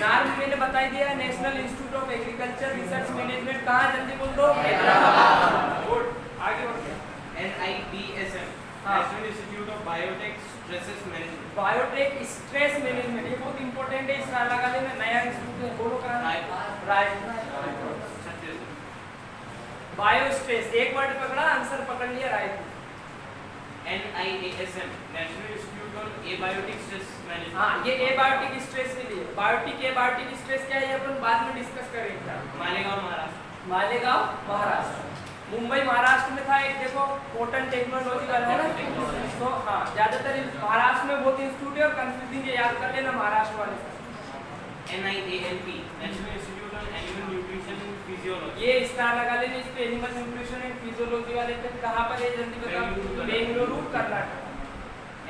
नार्म मैंने बता दिया, national institute of agriculture research management कहाँ, जल्दी बोल दो, हैदराबाद। गुड, आगे बढ़ो। NIBSM, हाँ। National institute of biotech stress management. Biotech stress management, ये बहुत इंपॉर्टेंट है, इसका लगा लेना, नया इंस्टीट्यूट है, बोलो कहाँ, रायपुर। बायो स्ट्रेस, एक वर्ड पकड़ा, आंसर पकड़ लिया, Raipur. NIASM, national institute of abiotic stress management. हाँ, ये एबायोटिक स्ट्रेस के लिए, बायोटिक एबायोटिक स्ट्रेस क्या है ये अपन बाद में डिस्कस करेंगे। मालेगांव महाराष्ट्र। मालेगांव महाराष्ट्र, मुंबई महाराष्ट्र में था एक, देखो कॉटन टेक्नोलॉजी वाला है ना, तो हाँ ज्यादातर महाराष्ट्र में बहुत इंस्टीट्यूट है और कंफ्यूजिंग है, याद कर लेना महाराष्ट्र वाले। NIALP, national institute of animal nutrition and physiology. ये स्टार लगा लेना, इस पे एनिमल न्यूट्रिशन एंड फिजियोलॉजी वाले पे कहाँ पर है जल्दी बताओ, Bengaluru Karnataka.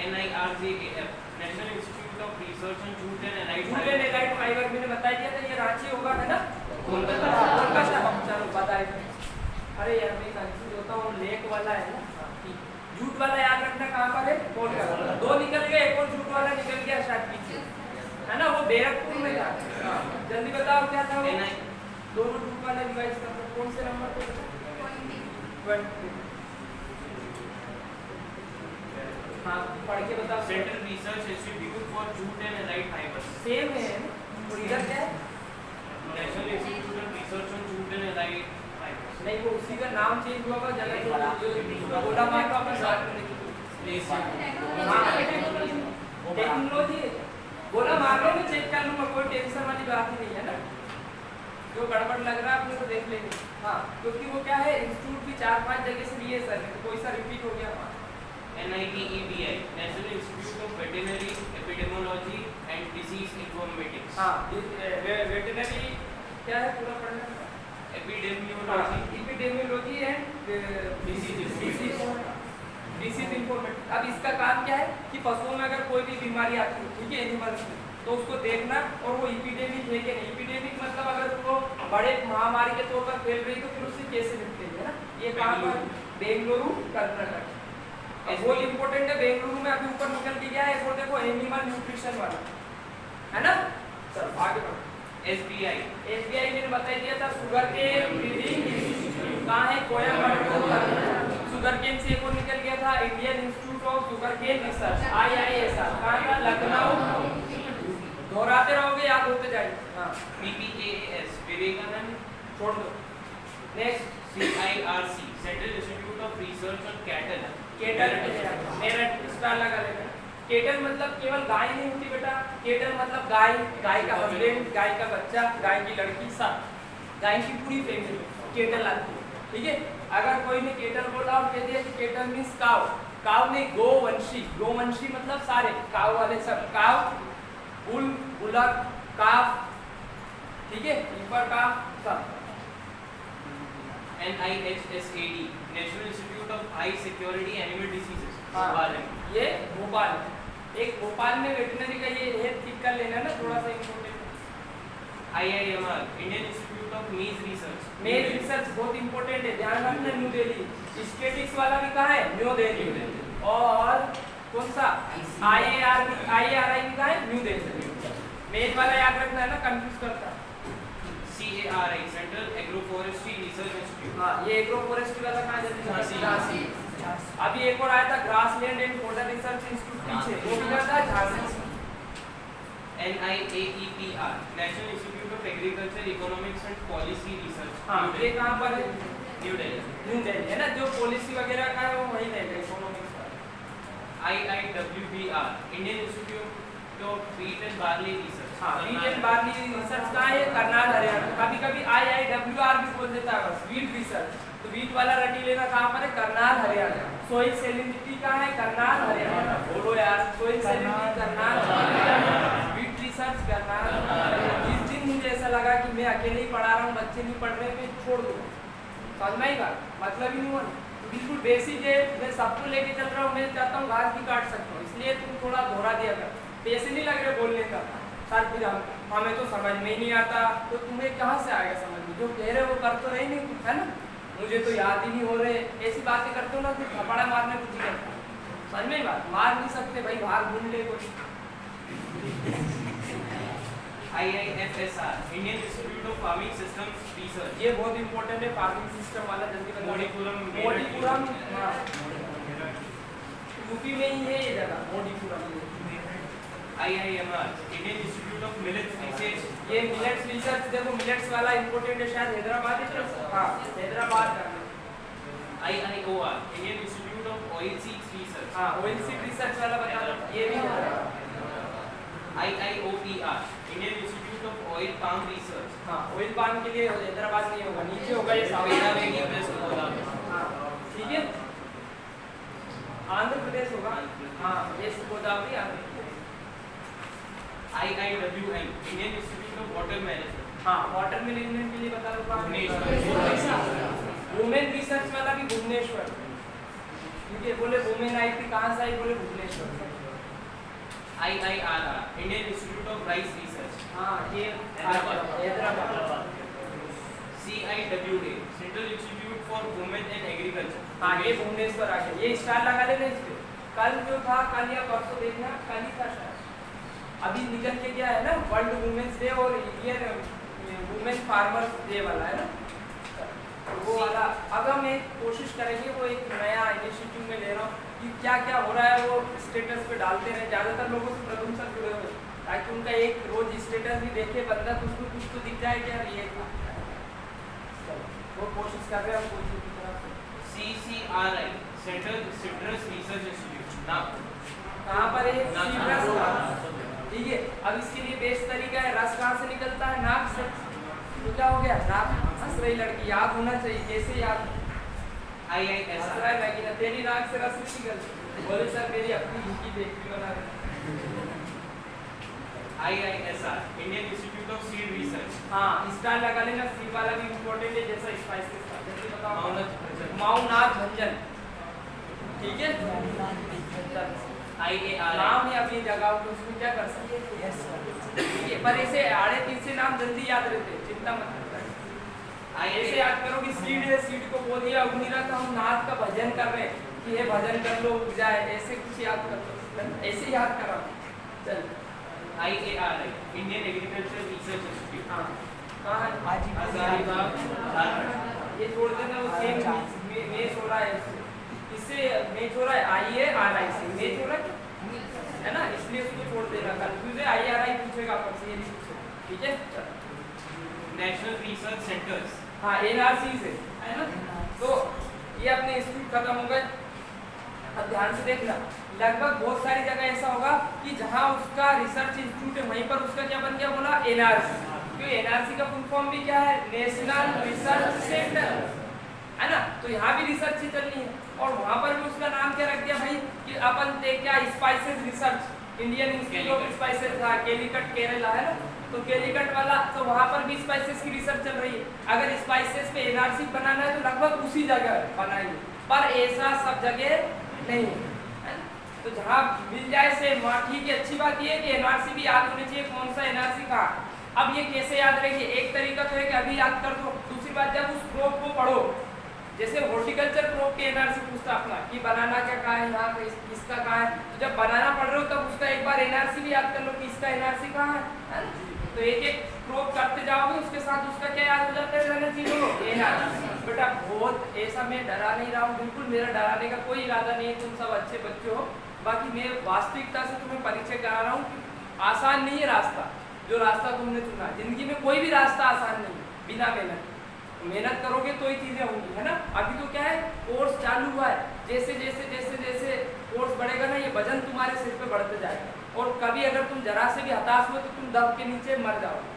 NIRJAF, national institute of research on jute and allied fibre, मैंने बता दिया था, ये रांची होगा है ना, कोलकाता। चलो बताइए, अरे यार मैं कंफ्यूज होता हूँ, लेक वाला है ना, जूट वाला याद रखना कहाँ पर है, कोलकाता। दो निकल गए, एक और जूट वाला निकल गया शायद पीछे, है ना, वो बैरकपुर में था। जल्दी बताओ क्या था वो, दोनों जूट वाले डिवाइस का कौन से नंबर पे, 20। हाँ पढ़ के बताओ। Central research institute for jute and allied fibres. Same है और इधर क्या है, national institute of research on jute and allied fibres. नहीं वो उसी का नाम चेंज हुआ होगा, जगह जो बोला मैं तो अपने साथ में टेक्नोलॉजी बोला, मामले में चेक कर लूंगा, कोई टेंशन वाली बात ही नहीं है ना, जो गड़बड़ लग रहा है अपने को देख लेंगे। हाँ क्योंकि वो क्या है, इंस्टीट्यूट भी 4-5 जगह से लिए सर, तो कोई सा रिपीट हो गया। NITEBI, national institute of veterinary epidemiology and disease informatics. हाँ वेटरनरी क्या है पूरा पढ़ना, एपिडेमियोलॉजी एंड डिसीज इन्फॉर्मेटिक्स। अब इसका काम क्या है कि पशुओं में अगर कोई भी बीमारी आती है, ठीक है, एनिमल्स में, तो उसको देखना, और वो एपिडेमिक है कि नहीं, एपिडेमिक मतलब अगर वो बड़े महामारी के तौर पर फैल रही तो फिर उससे कैसे निपटेंगे ना, ये काम पर बेंगलुरु कर्नाटक। बहुत इंपॉर्टेंट है, बेंगलुरु में अभी ऊपर निकल के गया है, और देखो एनिमल न्यूट्रिशन वाला है ना। चलो आगे बढ़ो। SBI मैंने बता दिया था, शुगर के ब्रीडिंग कहाँ है, कोयम्बटूर। शुगर केन से एक और निकल गया था, Indian Institute of Sugarcane Research, IISR, कहाँ का, लखनऊ। दोहराते रहोगे याद होते जाएंगे। हाँ PPAS, विवेकानंद। छोड़ दो, next. CIRC, central institute of research on cattle. Kettle मेरा स्टार लगा लेना। केटल मतलब केवल गाय नहीं होती बेटा, केटल मतलब गाय, गाय का हस्बैंड, गाय का बच्चा, गाय की लड़की, सब गाय की पूरी फैमिली केटल आती है, ठीक है। अगर कोई ने केटल बोला और कह दिया कि केटल मीन्स काव, काव नहीं गोवंशी, गोवंशी मतलब सारे काव वाले सब, काव, बुल, बुलक, काफ, ठीक है, ईपर काफ सब। NIHSAD, national institute of high security animal diseases. Bhopal है, ये भोपाल है। एक भोपाल में वेटनरी का ये है, टिक कर लेना ना, थोड़ा सा important. IIMR, Indian Institute of मेज रिसर्च। मेज रिसर्च बहुत इंपॉर्टेंट है, ध्यान रखना, न्यू दिल्ली। स्टैटिक्स वाला भी कहाँ है, न्यू दिल्ली। और कौन सा, IARI भी कहाँ है, न्यू दिल्ली। मेज वाला याद रखना है ना, कंफ्यूज करता है। CARI, central agro forestry research institute. हाँ ये एग्रो फॉरेस्ट्री वाला कहाँ है, झांसी। अभी एक और आया था, grassland and fodder research institute पीछे, वो भी था Jhansi. NIAEPR, national institute of agriculture economics and policy research. हाँ ये कहाँ पर है, न्यू दिल्ली। न्यू दिल्ली है ना, जो पॉलिसी वगैरह का है वो वही रहेगा, इकोनॉमिक्स का। IIWBR, Indian Institute of wheat and barley research. हाँ व्हीट एंड बार्ली रिसर्च कहाँ है, करनाल हरियाणा। कभी कभी IIWR भी बोल देता है बस, व्हीट रिसर्च, तो व्हीट वाला रटी लेना कहाँ पर है, करनाल हरियाणा। सोइल सैलिनिटी कहाँ है, करनाल हरियाणा। बोलो यार, soil salinity Karnal Haryana, wheat research Karnal Haryana. जिस दिन मुझे ऐसा लगा कि मैं अकेले ही पढ़ा रहा हूँ, बच्चे नहीं पढ़ रहे, मैं छोड़ दूँ, समझ में ही बात, मतलब ही नहीं हुआ। बिल्कुल बेसिक है, मैं सबको लेके चल रहा हूँ, मैं चाहता हूँ घास भी काट सकता हूँ, इसलिए तुम थोड़ा दोहरा दिया कर, पैसे नहीं लग रहे बोलने का। सर फिर हमें तो समझ में ही नहीं आता, तो तुम्हें कहाँ से आएगा समझ में, जो कह रहे हो वो कर तो रहे नहीं कुछ, है ना, मुझे तो याद ही नहीं हो रहे, ऐसी बातें करते हो ना, फिर थपड़ा मारने कुछ ही करता, समझ समझ में बात, मार नहीं सकते भाई, बाहर घूम ले कोई। IIFSR Indian Institute of farming systems research, ये बहुत इंपॉर्टेंट है फार्मिंग सिस्टम वाला, जल्दी बता। मोडीपुरम मोडीपुरम, हाँ यूपी में ही है ये जगह, मोडीपुरम। IIMR Indian Institute of millets research, ये मिलेट्स रिसर्च, देखो मिलेट्स वाला इंपॉर्टेंट है, शायद हैदराबाद है तो, हाँ हैदराबाद का। IIOR Indian Institute of oil seeds research, हाँ ऑयल सीड रिसर्च वाला बता दो, ये भी है। IIOPR Indian Institute of oil palm research, हाँ ऑयल पाम के लिए हैदराबाद नहीं होगा, नीचे होगा ये साउथ वेदावेगी वेस्ट गोदावरी, हाँ ठीक है, आंध्र प्रदेश होगा, हाँ West Godavari Andhra Pradesh. IIWM Indian Institute of Water Management, हाँ वाटर मैनेजमेंट के लिए बता दो कहाँ है? भुवनेश्वर। वुमेन रिसर्च वाला भी भुवनेश्वर, ठीक है, बोले वुमेन आई थी कहाँ से आई, बोले Bhubaneswar. IIRR Indian Institute of Rice Research, हाँ ये Hyderabad. CIWA Central Institute for Women and Agriculture, हाँ ये भुवनेश्वर आ गया, ये स्टार लगा लेना इस पे। कल जो था, कल या परसों देखना, कल ही था शायद, अभी निकल के गया है ना वर्ल्ड वुमेन्स डे और इंडियन वुमेन फार्मर्स डे वाला है ना, तो वो वाला अब हम एक कोशिश करेंगे, वो एक नया इनिशिएटिव में ले रहा हूँ कि क्या क्या हो रहा है वो स्टेटस पे डालते रहे, ज़्यादातर लोगों से प्रदूषण जुड़े हुए, ताकि उनका एक रोज स्टेटस भी देखे बंदा, तो उसको कुछ तो दिख जाए कि यार ये वो कोशिश कर रहे हैं हम कोचिंग की तरफ से। CCRI central citrus research institute, Nagpur. कहाँ पर है? नाक। सीट्रस का, ठीक है। अब इसके लिए बेस्ट तरीका है, रस कहाँ से निकलता है? नाक से। तो क्या हो गया, नाक हंस रही लड़की, याद होना चाहिए, कैसे याद हंस IISR रहा है लड़की ना, तेरी नाक से रस नहीं निकलती, बोले सर मेरी अपनी घी बेकरी बना रहे। IISR Indian Institute of seed research, हाँ स्टार लगा लेना, सीड वाला भी इम्पोर्टेंट है, जैसा स्पाइसेस का, जल्दी बताओ। माउनाथ भंजन। माउनाथ भंजन, ठीक है। IARI नाम है अभी जगह तो उसमें क्या कर सकते हैं, ठीक है, पर ऐसे आड़े पीछे नाम जल्दी याद रहते हैं, चिंता मत करो। ऐसे याद करो कि सीड है, सीड को बोल दिया उग नहीं रहा, तो हम नाथ का भजन कर रहे हैं कि ये भजन कर लो उग जाए, ऐसे कुछ याद कर लो, ऐसे याद करो। चल IARI Indian agriculture research institute, हाँ कहाँ है? हजारीबाग झारखंड। ये छोड़ देना, वो सेम मैच हो रहा है, इससे मैच हो रहा है IARI से, मैच हो रहा है ना, इसलिए उसको छोड़ देना, कंफ्यूज है, IRI पूछेगा आपसे, ये नहीं पूछेगा, ठीक है। नेशनल रिसर्च सेंटर्स, हाँ NRC से है ना, तो ये अपने इंस्टीट्यूट खत्म हो गए। अब ध्यान से देखना, लगभग बहुत सारी जगह ऐसा होगा कि जहाँ उसका रिसर्च इंस्टीट्यूट है वहीं पर उसका क्या बन गया, बोला NRC, क्योंकि NRC का फुल फॉर्म भी क्या है, नेशनल रिसर्च सेंटर, है ना, तो यहाँ भी रिसर्च ही चलनी है, और वहाँ पर भी उसका नाम क्या रख दिया भाई कि अपन क्या spices research, Indian Institute of spices, हाँ कैलीकट केरला है ना, तो कैलीकट वाला, तो वहाँ पर भी स्पाइसेस की रिसर्च चल रही है। अगर स्पाइसेस पे NRC बनाना है तो लगभग उसी जगह बनाएंगे, पर ऐसा सब जगह नहीं है, तो जहाँ मिल जाए से वहाँ ठीक है। अच्छी बात ये है कि NRC भी याद होनी चाहिए, कौन सा NRC कहाँ। अब ये कैसे याद रहेंगे, एक तरीका तो है कि अभी याद कर दो, दूसरी बात जब उस क्रॉप को पढ़ो, जैसे हॉर्टिकल्चर क्रॉप के NRC पूछता अपना कि बनाना क्या कहाँ है, यहाँ पे इसका कहाँ है, तो जब बनाना पढ़ रहे हो तब उसका एक बार NRC भी याद कर लो कि इसका NRC कहाँ है ना? तो एक एक क्रॉप करते जाओगे उसके साथ उसका क्या याद हो जाता है, रहना चाहिए NRC। बेटा बहुत ऐसा मैं डरा नहीं रहा हूँ, बिल्कुल मेरा डराने का कोई इरादा नहीं है, तुम सब अच्छे बच्चे हो, बाकी मैं वास्तविकता से तुम्हें परिचय करा रहा हूँ। आसान नहीं है रास्ता, जो रास्ता तुमने चुना, जिंदगी में कोई भी रास्ता आसान नहीं है, बिना मेहनत करोगे तो ही चीजें होंगी, है ना। अभी तो क्या है, कोर्स चालू हुआ है, जैसे जैसे जैसे जैसे कोर्स बढ़ेगा ना, ये वजन तुम्हारे सिर पे बढ़ते जाएगा, और कभी अगर तुम जरा से भी हताश हुए तो तुम दब के नीचे मर जाओगे,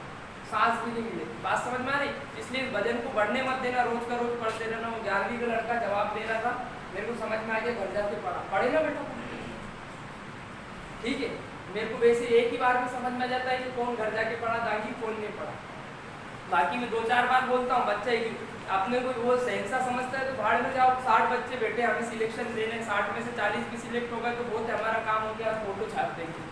सांस भी नहीं मिलेगी। बात समझ में आ रही? इसलिए वजन को बढ़ने मत देना, रोज का रोज पढ़ते रहना। वो 11वीं का लड़का जवाब दे रहा था, मेरे को समझ में आ गया, घर जाके पढ़े ना बेटा, ठीक है। मेरे को वैसे एक ही बार में समझ में आ जाता है कि कौन घर जाके पढ़ा दागी, कौन नहीं पढ़ा। बाकी मैं 2-4 बार बोलता हूँ, बच्चा अपने को वो सहसा समझता है तो भाड़ में जाओ। 60 बच्चे बैठे, हमें सिलेक्शन देने, 60 में से 40 भी सिलेक्ट हो गए तो बहुत हमारा काम हो गया, फोटो छाप देंगे।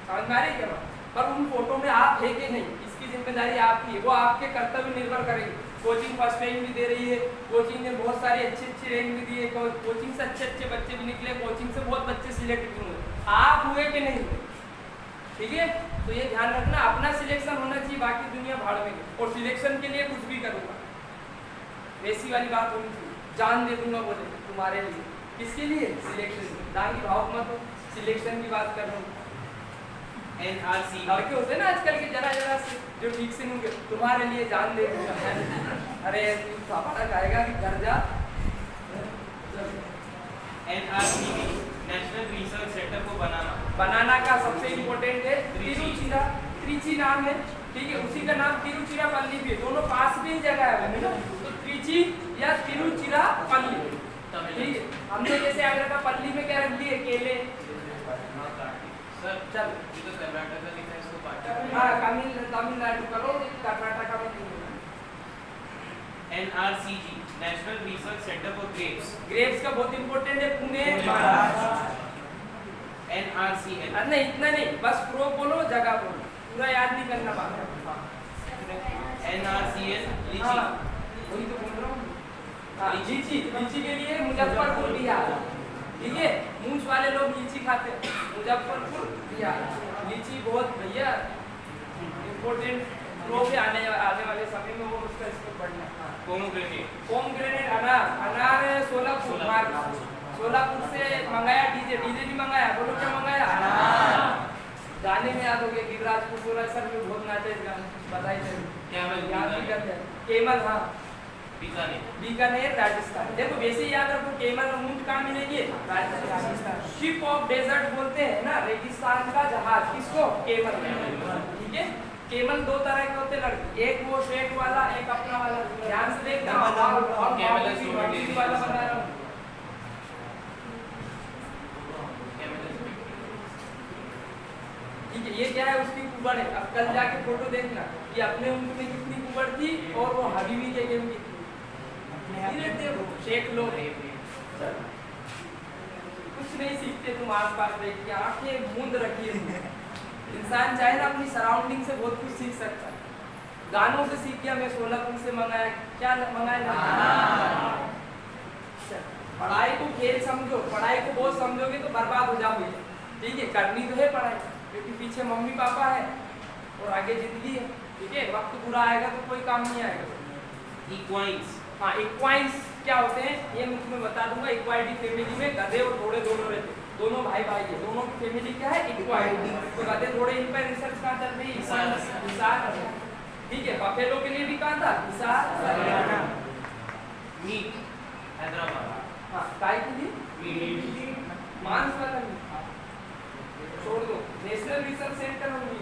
समझ में आ रही है क्या? पर उन फोटो में आप है कि नहीं, इसकी जिम्मेदारी आपकी है, वो आपके कर्तव्य निर्भर करेगी। कोचिंग फर्स्ट रैंक भी दे रही है, कोचिंग ने बहुत सारी अच्छी रैंक भी दी है, कोचिंग से अच्छे बच्चे भी निकले, कोचिंग सिलेक्ट क्यों हुए, आप हुए कि नहीं हुए, ठीक है। तो ये ध्यान रखना, अपना सिलेक्शन होना चाहिए, बाकी दुनिया भाड़ में गई। और सिलेक्शन के लिए कुछ भी करूँगा, वैसी वाली बात होनी चाहिए, जान दे दूंगा बोले तुम्हारे लिए, किसके लिए, सिलेक्शन, ताकि भाव मत हो, सिलेक्शन की बात कर रहा हूँ। NRC लड़के होते हैं ना आजकल के जरा जरा से जो ठीक से नहीं होंगे, तुम्हारे लिए जान दे दूंगा अरे तू पापा खाएगा कि घर जा। NRCB नेशनल रिसर्च सेंटर को बनाना का सबसे इम्पोर्टेंट है तिरुचिरा, त्रिची नाम है, ठीक है, उसी का नाम तिरुचिरापल्ली भी है, दोनों पास में ही जगह है ना, तो त्रिची या तिरुचिरापल्ली, ठीक है। हमने जैसे अगर का पल्ली में क्या रख दिए, केले, सर चल ये तो कर्नाटक का लिखा है, इसको काट हाँ तमिलनाडु करो, कर्नाटका में नहीं होगा। NRCG national research centre for grapes grapes का बहुत इम्पोर्टेंट है, पुणे महाराष्ट्र। NRCL नहीं इतना नहीं, बस प्रो बोलो, जगह बोलो, पूरा याद नहीं करना बात। NRCL लीची हाँ वही तो बोल रहा हूँ। हाँ लीची, लीची के लिए मुजफ्फरपुर बिहार, ठीक है, मूंछ वाले लोग लीची खाते हैं, मुजफ्फरपुर बिहार, लीची बहुत भैया इम्पोर्टेंट प्रो पे आने वाले समय में वो उसका इसको पढ़ना। पोमग्रेनेट अनार सोलापुर से मंगाया, डीजे भी मंगाया, बोलो क्या मंगाया, गाने में याद हो गया, गिरिराज कुशोरा सर भी बहुत नाचे इस गाने, बताइए याद भी करते हैं। केमल, हाँ बीकानेर राजस्थान, देखो वैसे ही याद रखो, केमल और ऊंट कहाँ मिलेंगे, राजस्थान। शिप ऑफ डेजर्ट बोलते हैं ना, रेगिस्तान का जहाज, किसको, केमल, ठीक है। केमल दो तरह के होते हैं लड़के, एक वो शेक वाला, एक अपना वाला, ध्यान से देखना, और केमल वाला बना रहा हूँ। ठीक है, ये क्या है, उसकी कुबड़ है, अब कल जाके फोटो देखना, ये अपने उम्र में कितनी कुबड़ थी और वो हबीबी के गेम कितनी, शेख लोग कुछ नहीं सीखते, तुम आस पास देख के आंखें मूंद रखी है। इंसान चाहे ना अपनी सराउंडिंग से बहुत कुछ सीख सकता है, गानों से सीख गया, मैं सोलापुर से मंगाया, क्या मंगाया, पढ़ाई को खेल समझो, पढ़ाई को बहुत समझोगे तो बर्बाद हो जाओगे, ठीक है, करनी तो है पढ़ाई, क्योंकि पीछे मम्मी पापा है और आगे जिंदगी है, ठीक है, वक्त बुरा आएगा तो कोई काम नहीं आएगा। इक्वाइन्स, हाँ इक्वाइन्स क्या होते हैं ये मैं तुम्हें बता दूंगा। इक्वाइटी फैमिली में गधे और घोड़े दोनों रहते, दोनों भाई भाई है, दोनों की फैमिली क्या है, इक्वाइटी। तो गधे घोड़े, इन पर रिसर्च कहाँ चल रही है, हिसार, ठीक है। बफेलो के लिए भी कहाँ था, हिसार, हरियाणा। मीट हैदराबाद, हाँ काय के लिए, मांस वाला मीट छोड़ दो, नेशनल रिसर्च सेंटर होगी,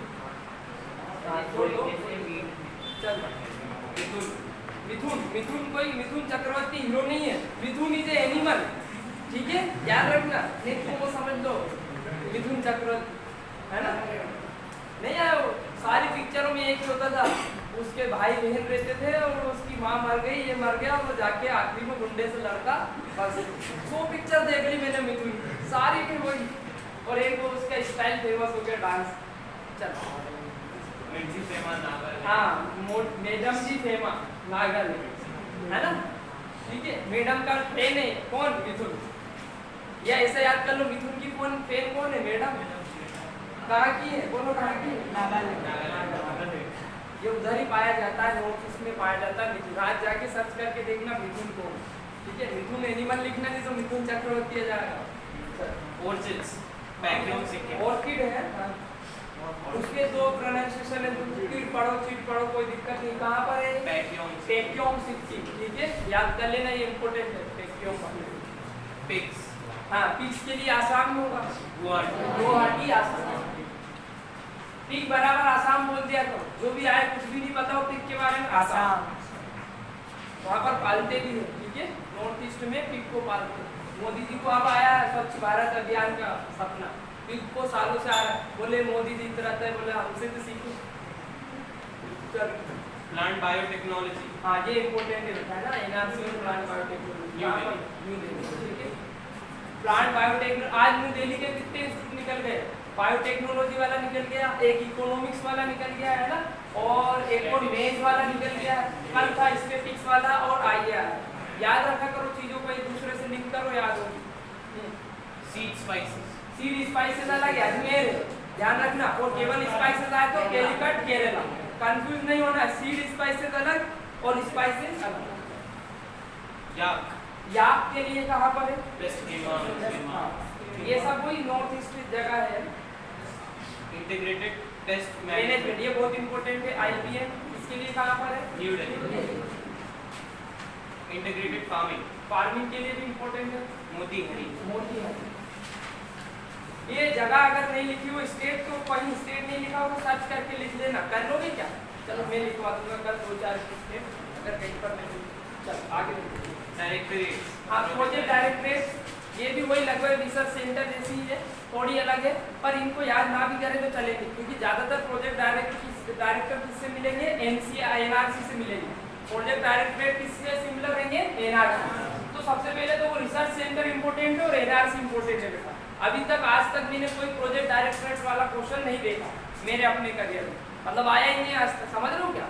छोड़ दो, चल। मिथुन कोई मिथुन चक्रवर्ती हीरो नहीं है, मिथुन इज एनिमल, ठीक है, याद रखना, नहीं वो समझ लो, मिथुन चक्रवर्ती है ना, नहीं आया वो, सारी पिक्चरों में एक ही होता था, उसके भाई बहन रहते थे और उसकी माँ मर गई, ये मर गया, वो जाके आखिरी में गुंडे से लड़का, बस वो पिक्चर देख ली मैंने मिथुन, सारी फिर वही, और एक वो उसका स्टाइल फेमस हो गया डांस, चल। हाँ मैडम जी फेमा नागल है ना, ठीक है, मैडम का फैन है कौन, मिथुन, या ऐसा याद कर लो, मिथुन की फैन कौन है, मैडम, कहाँ की है, बोलो कहाँ की है, नागालैंड, ये उधर ही पाया जाता है, ऑफिस में पाया जाता है मिथुन, आज जाके सर्च करके देखना मिथुन को, ठीक है, मिथुन एनिमल लिखना नहीं तो मिथुन चक्रवर्ती आ जाएगा। ऑर्किड है, उसके दो प्रोनाउंसिएशन है, चिट पढ़ो कोई दिक्कत नहीं, कहाँ पर है, पैक्योंग सिटी, ठीक है, याद कर लेना, ये इम्पोर्टेंट है, पैक्योंग। पिग्स, हाँ पिग्स के लिए आसाम में होगा, गुवाहाटी आसाम, पिग बराबर आसाम बोल दिया तो जो भी आए, कुछ भी नहीं पता हो पिग के बारे में, आसाम, वहाँ पर पालते भी है, ठीक है, नॉर्थ ईस्ट में पिग को पालते। मोदी जी को अब आया स्वच्छ भारत अभियान का सपना, पिग को सालों से आ रहा है, बोले मोदी जी तरह है, बोले हमसे तो सीखो। प्लांट बायोटेक्नोलॉजी, हाँ ये इम्पोर्टेंट है ना, एनआरसी में प्लांट बायोटेक्नोलॉजी, न्यू दिल्ली, ठीक है, प्लांट बायोटेक्नोलॉजी। आज न्यू दिल्ली के कितने इंस्टीट्यूट निकल गए, बायोटेक्नोलॉजी वाला निकल गया, एक इकोनॉमिक्स वाला निकल गया है ना, और एक और मेज वाला निकल गया, कल था स्टेटिक्स वाला और आईआर। याद रखा करो चीजों को, एक दूसरे से लिंक करो, याद हो। सीड स्पाइसेस, सीड स्पाइसेस अलग है, अजमेर है, ध्यान रखना। और केवल स्पाइसेस आए तो कैलिकट, केरला, कंफ्यूज नहीं होना। सीड स्पाइसेस अलग और स्पाइसेस अलग। याक के लिए कहाँ पर है? वेस्ट बंगाल। ये सब वही नॉर्थ ईस्ट जगह है। इंटीग्रेटेड पेस्ट मैनेजमेंट ये बहुत इंपॉर्टेंट है, IPM, इसके लिए कहाँ पर है? न्यू दिल्ली। इंटीग्रेटेड फार्मिंग के लिए भी इंपॉर्टेंट है, मोतीहारी। मोतीहारी। ये जगह अगर नहीं लिखी हो स्टेट, तो कहीं स्टेट नहीं लिखा हो तो सर्च करके लिख लेना। कर लोगे क्या? चलो मैं लिखवा दूंगा कल 2-4 स्टेट, अगर कहीं पर नहीं। चलो आगे डायरेक्टरेट। हाँ, प्रोजेक्ट डायरेक्टरेट, ये भी वही लगभग रिसर्च सेंटर जैसी ही है, थोड़ी अलग है, पर इनको याद ना भी करें तो चलेगी, क्योंकि ज्यादातर प्रोजेक्ट डायरेक्टर किससे मिलेंगे? NRC से मिलेंगे। प्रोजेक्ट डायरेक्टरेट किससे सिमिलर रहेंगे? NRC। तो सबसे पहले तो वो रिसर्च सेंटर इंपॉर्टेंट है और NRC इंपॉर्टेंट है बेटा। अभी तक आज तक मैंने कोई प्रोजेक्ट डायरेक्टरेट वाला क्वेश्चन नहीं देखा मेरे अपने करियर में, मतलब आया ही नहीं आज तक, समझ रहे हो क्या?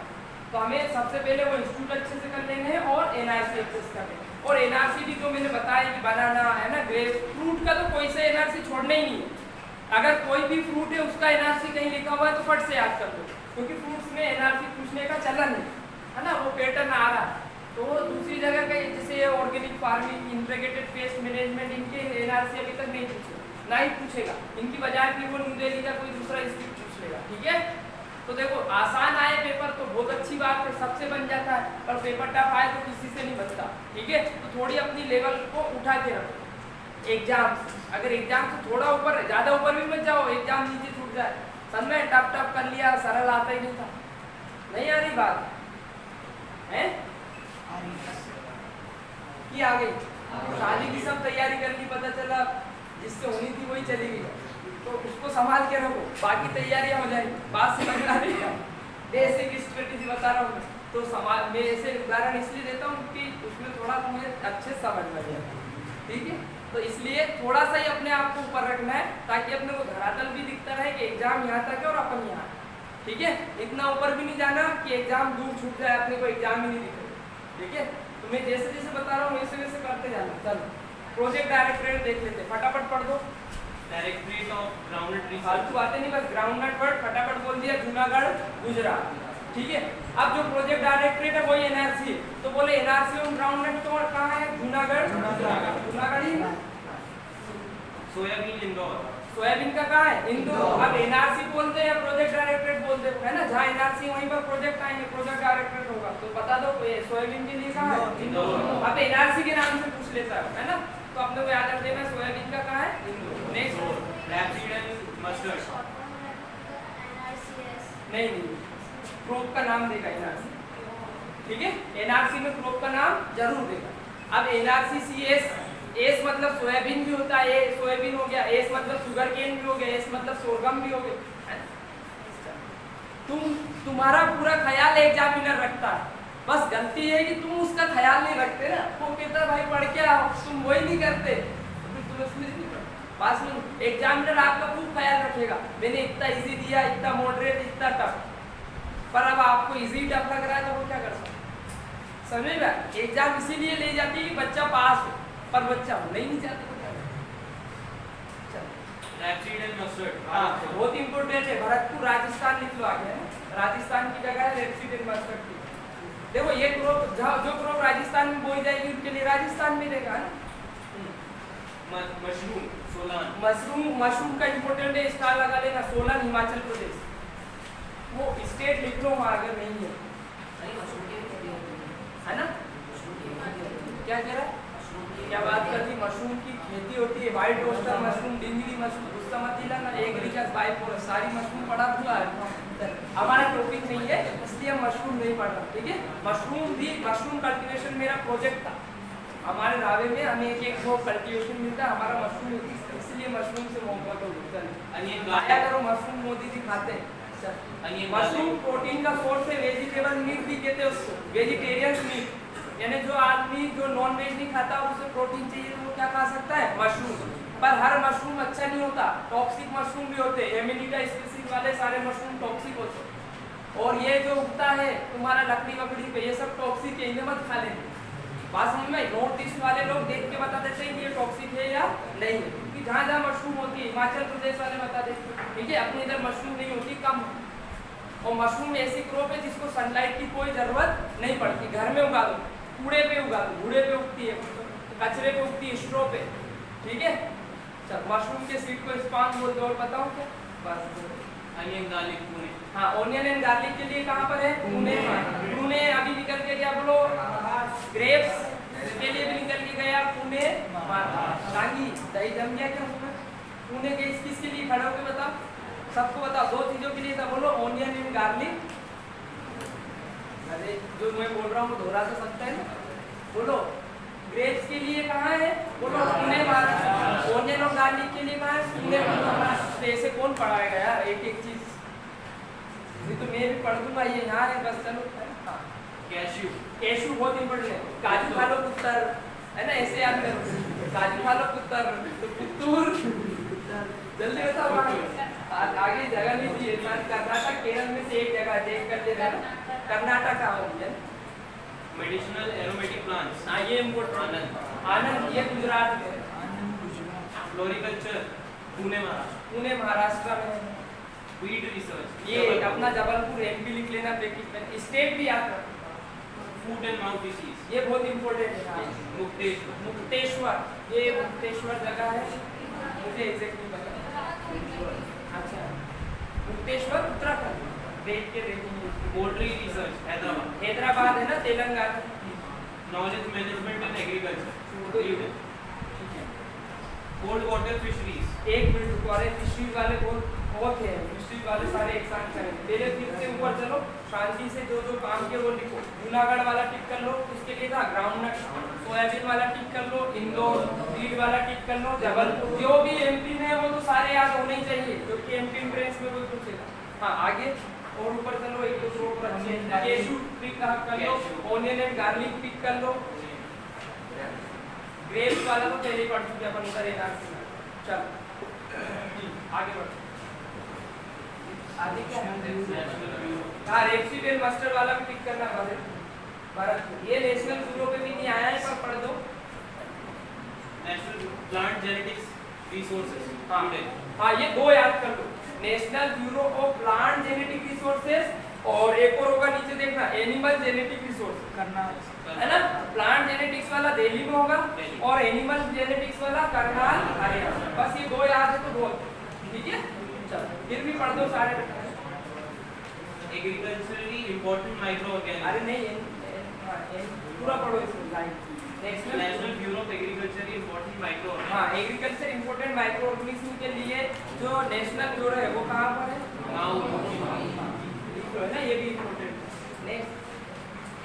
तो हमें सबसे पहले वो इंस्टीट्यूट अच्छे से कर लेने हैं और NRC अच्छे से करने हैं। और NRC भी जो मैंने बताया कि बनाना है ना, ग्रेप फ्रूट का तो कोई से NRC छोड़ना ही नहीं है। अगर कोई भी फ्रूट है उसका NRC कहीं लिखा हुआ है तो फट से याद कर दो, क्योंकि फ्रूट्स में NRC पूछने का चलन है ना, वो पैटर्न आ रहा है। तो दूसरी जगह का जैसे organic farming, integrated pest management, इनके NRC अभी तक नहीं पूछे, ना ही पूछेगा। इनकी बजाय फिर वो न्यू दिल्ली का कोई दूसरा इंस्टीट्यूट पूछ लेगा, ठीक है? तो देखो आसान आए पेपर तो बहुत अच्छी बात है, सबसे बन जाता है, पर पेपर टफ आए तो किसी से नहीं बनता, ठीक है? तो थोड़ी अपनी लेवल को उठा के रखो एग्जाम से। अगर एग्जाम से थोड़ा ऊपर है, ज़्यादा ऊपर भी मत जाओ, एग्जाम नीचे छूट जाए। सब में टफ कर लिया, सरल आता ही नहीं था, नहीं आ रही बात है कि आ गई? शादी की सब तैयारी कर ली, पता चला जिससे होनी थी वही चली गई, तो उसको संभाल के रखो, बाकी तैयारियां हो जाएगी। बात समझ में आ रही है? बेसिक स्ट्रेटेजी बता रहा हूँ, तो मैं ऐसे उदाहरण इसलिए देता हूँ कि उसमें थोड़ा तुम्हें अच्छे समझ में आए, ठीक है? तो इसलिए थोड़ा सा ही अपने आप को ऊपर रखना है, ताकि अपने को धरातल भी दिखता रहे कि एग्जाम यहाँ तक है और अपन यहाँ, ठीक है? इतना ऊपर भी नहीं जाना कि एग्जाम दूर छूट जाए, अपने को एग्जाम ही नहीं दिखे, ठीक है? तो मैं जैसे जैसे बता रहा हूँ वैसे वैसे करते जाना। चलो प्रोजेक्ट डायरेक्टरेट देख लेते, फटाफट पढ़ दो। Directorate of groundnut research. फालतू बातें नहीं, बस ग्राउंडनट वर्ड फटाफट बोल दिया, जूनागढ़ गुजरात, ठीक है? अब जो प्रोजेक्ट डायरेक्टरेट है वही NRC है, तो बोले NRC और ग्राउंडनट तो कहाँ है? जूनागढ़, जूनागढ़ ही ना। सोयाबीन इंदौर। सोयाबीन का कहाँ है? इंदौर। अब NRC बोलते हैं, प्रोजेक्ट डायरेक्टरेट बोलते हैं, है ना? जहाँ NRC वहीं पर प्रोजेक्ट आएंगे, प्रोजेक्ट डायरेक्टरेट होगा। तो बता दो सोयाबीन के लिए कहाँ है? इंदौर। अब NRC के नाम से पूछ लेता है ना, तो अपने को याद रख देना सोयाबीन का कहाँ है? Indore. Next rapeseed and mustard. नहीं, क्रॉप का नाम देगा NRC, ठीक है? NRC में क्रॉप का नाम जरूर देगा। अब NRC CS, एस मतलब सोयाबीन भी होता है, सोयाबीन हो गया, एस मतलब शुगर केन भी हो गया, एस मतलब सोरगम भी हो गया। तुम्हारा पूरा ख्याल एग्जामिनर रखता है, बस गलती है कि तुम उसका ख्याल नहीं रखते ना। वो कहता है भाई पढ़ के आओ, तुम वही नहीं करते, तो तुम्हें समझ नहीं पड़ता। बात सुनो, एग्जामिनर आपका खूब ख्याल रखेगा, मैंने इतना इजी दिया, इतना मॉडरेट, इतना टफ, पर अब आपको इजी टफ लग रहा है तो वो क्या कर सकते? समझ में? एग्जाम इसीलिए ले जाती है कि बच्चा पास हो, पर बच्चा होना ही नहीं चाहता। Rapeseed and mustard. हाँ, बहुत इंपॉर्टेंट है, भरतपुर राजस्थान लिख लो आगे, राजस्थान की जगह है रैपसीड एंड मस्टर्ड की। देखो ये क्रॉप जो क्रॉप राजस्थान में बोई जाएगी उनके लिए राजस्थान में रहेगा ना। मशरूम सोलान। मशरूम का इंपॉर्टेंट है, स्टार लगा लेना, सोलन हिमाचल प्रदेश। वो स्टेट लिख लो वहाँ अगर नहीं है, है ना? क्या कह रहा है? क्या बात कर दी? मशरूम की खेती होती है, व्हाइट रोस्टर मशरूम, डिंगली मशरूम, गुस्सा मत दिलाना, एग्रीकल्चर बाइपोर, सारी मशरूम पढ़ा हुआ है। हमारा टॉपिक नहीं है इसलिए हम मशरूम नहीं पढ़ रहा, ठीक है? मशरूम कल्टीवेशन मेरा प्रोजेक्ट था, हमारे रावे में हमें एक वो कल्टीवेशन मिलता है, हमारा मशरूम होती है, इसलिए मशरूम से मोहब्बत हो गई। आया करो मशरूम, मोदी जी खाते हैं। मशरूम प्रोटीन का सोर्स है, वेजिटेबल मीट भी कहते हैं उसको, वेजिटेरियन मीट, यानी जो आदमी जो नॉन वेज नहीं खाता उसे प्रोटीन चाहिए तो वो क्या खा सकता है? मशरूम। पर हर मशरूम अच्छा नहीं होता, टॉक्सिक मशरूम भी होते हैं, एमिनिटा स्पीसीज वाले सारे मशरूम टॉक्सिक होते हैं। और ये जो उगता है तुम्हारा लकड़ी वकड़ी पे, ये सब टॉक्सिक है, इन्हें मत खा लेना। बात समझ में? नॉर्थ ईस्ट वाले लोग देख के बता देते हैं कि ये टॉक्सिक है या नहीं है, क्योंकि जहाँ जहाँ मशरूम होती है हिमाचल प्रदेश वाले बता देते, ठीक है। अपने इधर मशरूम नहीं होती, कम, और मशरूम ऐसी क्रॉप है जिसको सनलाइट की कोई जरूरत नहीं पड़ती। घर में उगा दो, कूड़े पे उगा दो, कूड़े पे उगती है, कचरे पे उगती है, स्ट्रॉ पे, ठीक है। चल मशरूम के सीड को स्पान बोलते, और बताओ क्या बस। Onion garlic Pune. हाँ, ऑनियन एंड गार्लिक के लिए कहाँ पर है? पुणे। पुणे अभी निकल के क्या बोलो? ग्रेप्स के लिए भी निकल के गया पुणे। टांगी दही जम गया क्या पुणे के? किसके लिए खड़े होके बताओ, सबको बताओ, दो चीजों के लिए था, बोलो ऑनियन एंड गार्लिक। अरे जो मैं बोल रहा हूँ दोहरा तो सकता है ना, बोलो। ग्रेप्स के लिए कहाँ है? बोलो पुणे महाराष्ट्र। ऑनियन और गार्लिक के लिए कहाँ है? पुणे महाराष्ट्र। ऐसे कौन पढ़ाएगा यार एक एक चीज? तो मैं भी पढ़ दूंगा, ये यहाँ है बस, चलो। हाँ, कैश्यू। कैश्यू बहुत इंपॉर्टेंट है। काजू खा लो पुत्र, है ना, ऐसे याद करो। काजू खा लो पुत्र, तो पुत्तूर, जल्दी बताओ। आगे जगह नहीं दी है, कर्नाटक केरल में से एक जगह देख कर दे रहा है, कर्नाटक का है। Medicinal aromatic plants. हाँ, ये इम्पोर्टेंट। आनंद ये गुजरात में है। फ्लोरिकल्चर पुणे महाराष्ट्र। पुणे महाराष्ट्र में है। वीड रिसर्च ये अपना जबलपुर एमपी लिख लेना, प्रैक्टिस में स्टेट भी याद रखो। Food and mouth disease. ये बहुत इंपॉर्टेंट है। मुक्तेश्वर। मुक्तेश्वर, ये मुक्तेश्वर जगह है, मुझे एग्जैक्टली पता। अच्छा, मुक्तेश्वर उत्तराखंड, देख के देखेंगे। Poultry research Hyderabad. हैदराबाद है ना, Telangana. Knowledge management and agriculture. Cold water fisheries. एक मिनट रुको, अरे फिशरीज वाले बहुत है, फिशरीज वाले सारे एक साथ करेंगे। पहले फिर से ऊपर चलो, शांति से जो जो काम किए वो लिखो। जूनागढ़ वाला टिक कर लो, उसके लिए था ग्राउंडनट। सोयाबीन वाला टिक कर लो, इंदौर। रीड वाला टिक कर लो, जबलपुर। जो भी एमपी में है वो तो सारे याद होने ही चाहिए, क्योंकि एमपी एंट्रेंस में कोई पूछेगा। हाँ, आगे और ऊपर चलो, एक दो और अच्छे। कैशू टिक कर लो, ऑनियन एंड गार्लिक टिक कर लो। ग्रेप्स वाला तो पहले ही पढ़ चुके अपन, उधर एक चल आगे बढ़ो। आगे क्या है? हाँ, रेपसीड मस्टर्ड वाला भी टिक करना भारत में। ये नेशनल ब्यूरो पे भी नहीं आया है, पर पढ़ दो। National plant genetics resources. हाँ, ये दो याद कर लो, national bureau of plant genetic resources, और एक और होगा नीचे देखना, एनिमल जेनेटिक रिसोर्स करना है ना। प्लांट जेनेटिक्स वाला दिल्ली में होगा, और एनिमल जेनेटिक्स वाला करनाल हरियाणा। बस ये दो याद है तो बहुत, ठीक है। चलो फिर भी पढ़ दो सारे। Agriculturally important micro organism. अरे नहीं, पूरा पढ़ो इसको। National bureau of agriculture important micro. हाँ, एग्रीकल्चर इंपॉर्टेंट माइक्रो ऑर्गेनिज्म के लिए जो नेशनल ब्यूरो है वो कहाँ पर है? है ना, ये भी इंपॉर्टेंट है। Next,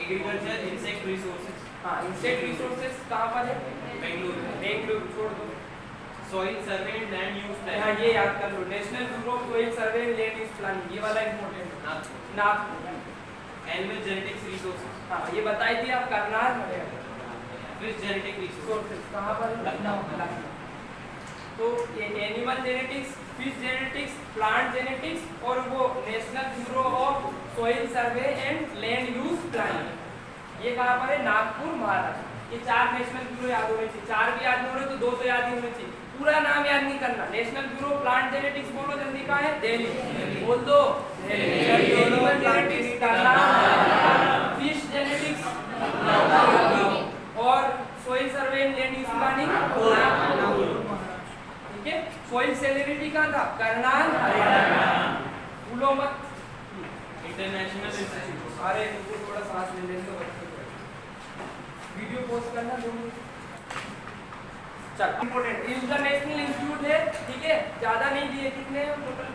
agriculture insect resources. हाँ, इंसेक्ट रिसोर्सेज कहाँ पर है? बेंगलुरु। बेंगलुरु छोड़ दो। Soil survey and land use plan. हाँ, ये याद कर लो, national bureau of soil survey and land use planning, ये वाला इंपॉर्टेंट है। नागपुर। Animal genetics resources. हाँ, ये बताई थी आप, Karnal Haryana. Fish genetic resources कहाँ पर? लखनऊ। तो ये animal genetics, fish genetics, plant genetics, और वो national bureau of soil survey and land use planning, ये कहाँ पर है? नागपुर महाराष्ट्र। ये चार नेशनल ब्यूरो याद होने चाहिए। चार भी याद नहीं हो रहे तो दो तो याद ही होने चाहिए। पूरा नाम याद नहीं करना। नेशनल ब्यूरो प्लांट जेनेटिक्स बोलो जल्दी, कहाँ है? दिल्ली। बोल दो। Animal genetics Karnal, fish genetics और soil survey and land use planning Nagpur, ठीक है। सोइल सेलेरिटी कहाँ था? करनाल हरियाणा। भूलो मत। International institute. अरे तुमको थोड़ा सांस ले लेने दो बच्चों को। वीडियो पोस्ट करना 2 मिनट। चल, इंपॉर्टेंट इंटरनेशनल इंस्टीट्यूट है, ठीक है। ज्यादा नहीं दिए, कितने टोटल?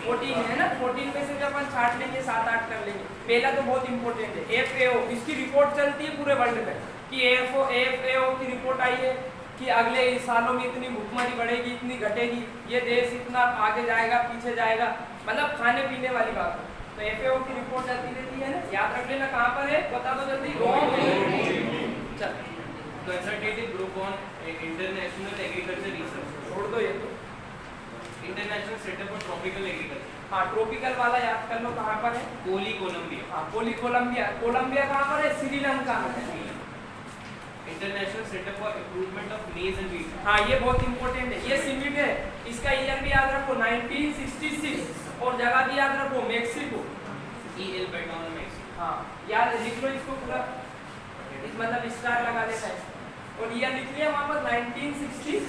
14 है ना। 14 में से भी अपन छाट लेंगे, 7-8 कर लेंगे। पहला तो बहुत इंपॉर्टेंट है FAO, इसकी रिपोर्ट चलती है पूरे वर्ल्ड में कि FAO की रिपोर्ट आई है कि अगले सालों में इतनी भूखमरी बढ़ेगी, इतनी घटेगी, ये देश इतना आगे जाएगा, पीछे जाएगा, मतलब खाने पीने वाली बात है। तो FAO की रिपोर्ट चलती रहती है ना, याद रख लेना। कहाँ पर है बता दो जल्दी। चल, consultative group on international agriculture research. छोड़ दो ये तो। International setup for tropical agriculture. हाँ, ट्रॉपिकल वाला याद कर लो, कहाँ पर है? कोली कोलंबिया। हाँ, कोली कोलंबिया। कोलंबिया कहाँ पर है? श्रीलंका में। International Center for Improvement of Maize and Wheat. हाँ ये बहुत इंपॉर्टेंट है, ये सीमिट है, इसका ईयर भी याद रखो 1966 और जगह भी याद रखो मेक्सिको। EL Baton Mexico. हाँ याद लिख लो इसको पूरा, इस मतलब स्टार लगा देता है और ईयर लिख लिया वहाँ पर 1966।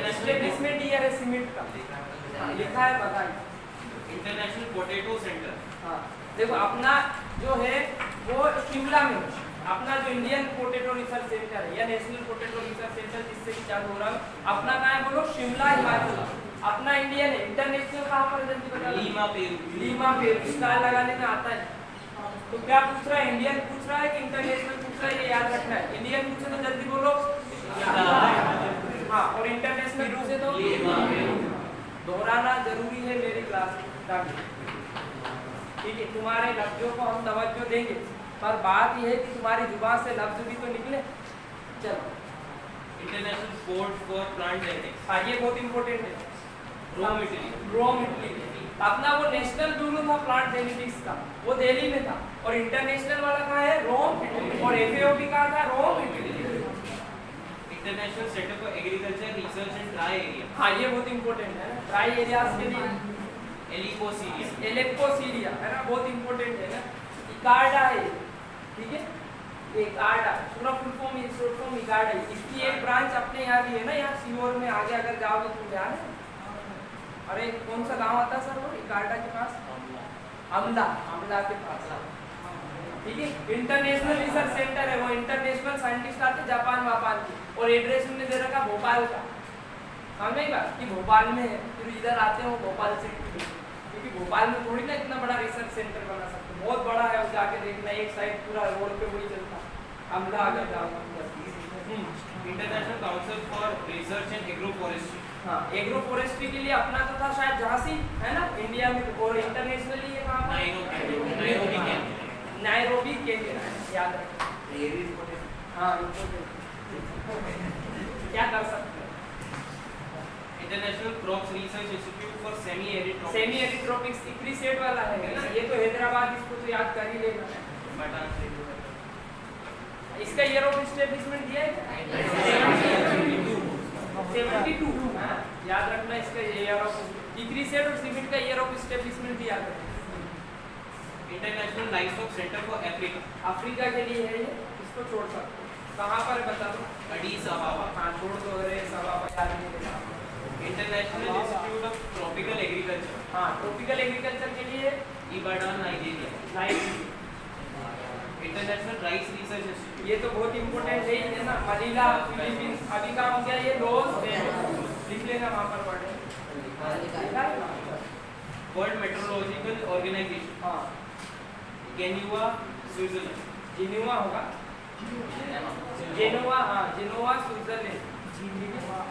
एस्टेब्लिशमेंट ईयर है सीमिट का, लिखा है बताइए। International Potato Center. हाँ देखो अपना जो है वो शिमला में, अपना जो इंडियन पोटैटो रिसर्च सेंटर है या नेशनल पोटैटो रिसर्च सेंटर जिससे भी चालू हो रहा है, अपना कहाँ है बोलो? शिमला हिमाचल। अपना इंडियन है, इंटरनेशनल कहाँ पर है जल्दी बता दो। Lima, Peru. Lima Peru, star लगाने में आता है। तो क्या पूछ रहा है, इंडियन पूछ रहा है कि इंटरनेशनल पूछ रहा है, ये याद रखना है। इंडियन पूछे तो जल्दी बोलो हाँ, और इंटरनेशनल पूछे तो Lima, Peru. दोहराना जरूरी है मेरी क्लास में, ताकि ठीक है तुम्हारे लफ्जों को हम तवज्जो देंगे, पर बात यह है कि तुम्हारी जुबान से लफ्ज भी तो निकले। चलो International Board for Plant Genetics. हाँ ये बहुत इंपॉर्टेंट है। Rome, Italy. Rome Italy. अपना वो नेशनल ब्यूरो था प्लांट जेनेटिक्स का, वो दिल्ली में था, और इंटरनेशनल वाला कहाँ है? Rome Italy. और FAO कहाँ था? Rome Italy. International Center for Agriculture Research and Dry Area. हाँ ये बहुत इंपॉर्टेंट है, ड्राई एरियाज के लिए Elicosyria. एलेक्टोसीरिया है ना, बहुत इंपॉर्टेंट है ना। इकार्डा है, ठीक है, ये इकार्डा पूरा full form short form ICARDA है। इसकी एक ब्रांच अपने यहाँ भी है ना, यहाँ सीहोर में आगे अगर जाओगे तो ध्यान है। अरे कौन सा गांव आता है सर वो इकार्डा के पास? अमला, अमला के पास, ठीक है। इंटरनेशनल रिसर्च सेंटर है, वो इंटरनेशनल साइंटिस्ट आते जापान वापान के, और एड्रेस उन्होंने दे रखा भोपाल का। समझ में बात कि भोपाल में है, फिर इधर आते हैं वो भोपाल से, क्योंकि भोपाल में थोड़ी ना इतना बड़ा रिसर्च सेंटर बना सकते, बहुत बड़ा है, वो जाके देखना, एक साइड पूरा रोड पे वही चलता अमला अगर जाओगे। International Council for Research and Agroforestry. हाँ एग्रो फॉरेस्ट्री के लिए अपना तो था शायद झांसी है ना इंडिया में, और इंटरनेशनली ये कहाँ पर? Nairobi, Kenya. नायरोबी केन्या, याद रखो। हाँ क्या कर सकते हैं? International Crops Research Institute for Semi-Arid Tropics. Semi arid tropics ICRISAT वाला है ना, ये तो हैदराबाद, इसको तो याद कर ही लेना। Baton. इसका ईयर ऑफ एस्टेब्लिशमेंट दिया है 72, हाँ याद रखना इसका ईयर ऑफ इक्री सेट और सीमेंट का ईयर ऑफ एस्टेब्लिशमेंट भी याद रखना। International Livestock Center for Africa. Africa के लिए है ये, इसको छोड़ सकते हो। कहाँ पर है बता दो? Addis Ababa. हाँ छोड़ दो, अरे सभा याद नहीं देना। International Institute of Tropical Agriculture. हाँ ट्रॉपिकल एग्रीकल्चर के लिए Ibadan, Nigeria. Life, International Rice Research Institute. ये तो बहुत इंपॉर्टेंट है ना, मनीला फिलीपींस। अभी काम हो गया ये लॉस लिख लेना वहाँ पर पढ़े। World Meteorological Organization. हाँ Geneva, Switzerland. जिनेवा होगा, जेनोवा, हाँ जेनोवा स्विट्जरलैंड,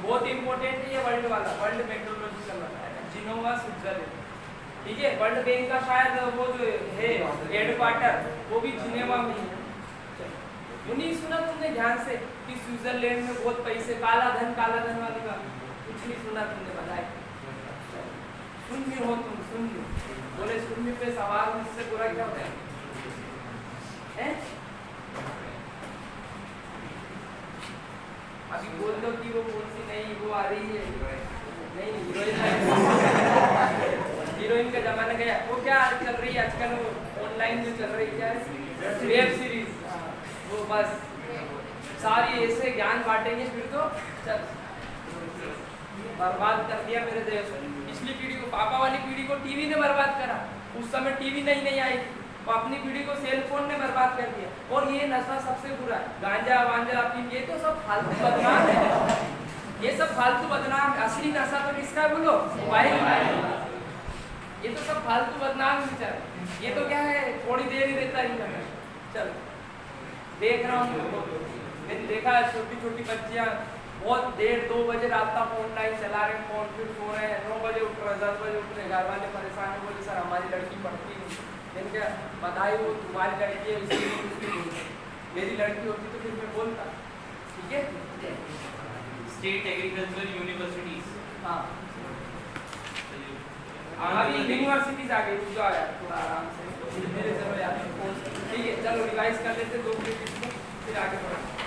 बहुत इंपॉर्टेंट है ये वर्ल्ड वाला, वर्ल्ड मेट्रोलॉजिकल वाला है, जिनोवा स्विट्जरलैंड, ठीक है। वर्ल्ड बैंक का शायद वो जो है हेडक्वार्टर वो भी जिनेवा में ही है। उन्हीं सुना तुमने ध्यान से कि स्विट्जरलैंड में बहुत पैसे, काला धन वाली का कुछ नहीं सुना तुमने, बताए सुन भी हो तुम, सुन लो, बोले सुन भी पे सवाल, इससे बुरा क्या होता है? अभी बोल दो कि वो कौन सी नई वो आ रही है, नहीं हीरोइन का जमाना गया। वो क्या चल रही है आजकल, वो ऑनलाइन जो चल रही है वेब सीरीज, वो बस सारी ऐसे ज्ञान बांटेंगे, फिर तो चल बर्बाद कर दिया मेरे देश ने। पिछली पीढ़ी को, पापा वाली पीढ़ी को टीवी ने बर्बाद करा, उस समय टीवी नहीं आई, तो अपनी पीढ़ी को सेल फोन ने बर्बाद कर दिया। और ये नशा सबसे बुरा है, गांजा वांजा अपनी, ये तो सब फालतू बदनाम है, ये सब फालतू बदनाम है। असली नशा तो किसका है बोलो? मोबाइल। ये तो सब फालतू बदनाम बेचारे, ये तो क्या है थोड़ी देर ही रहता ही लगा। चल देख रहा हूँ, मैंने देखा है छोटी छोटी बच्चियाँ बहुत देर 2 बजे रात तक ऑनलाइन चला रहे हैं, फोन फिर सो रहे हैं, 9 बजे उठ रहे, 10 बजे उठ रहे, घर वाले परेशान है, बोले सर हमारी लड़की पढ़ती नहीं। मैंने क्या बताई, वो तुम्हारी लड़की है इसलिए, मेरी लड़की होती तो फिर मैं बोलता, ठीक है। State Agricultural Universities. हाँ अभी यूनिवर्सिटीज आ गई, रुक जाओ यार थोड़ा आराम से, धीरे धीरे चलो यार। ठीक है, चलो रिवाइज कर लेते 2 मिनट इसको, फिर आगे बढ़ा।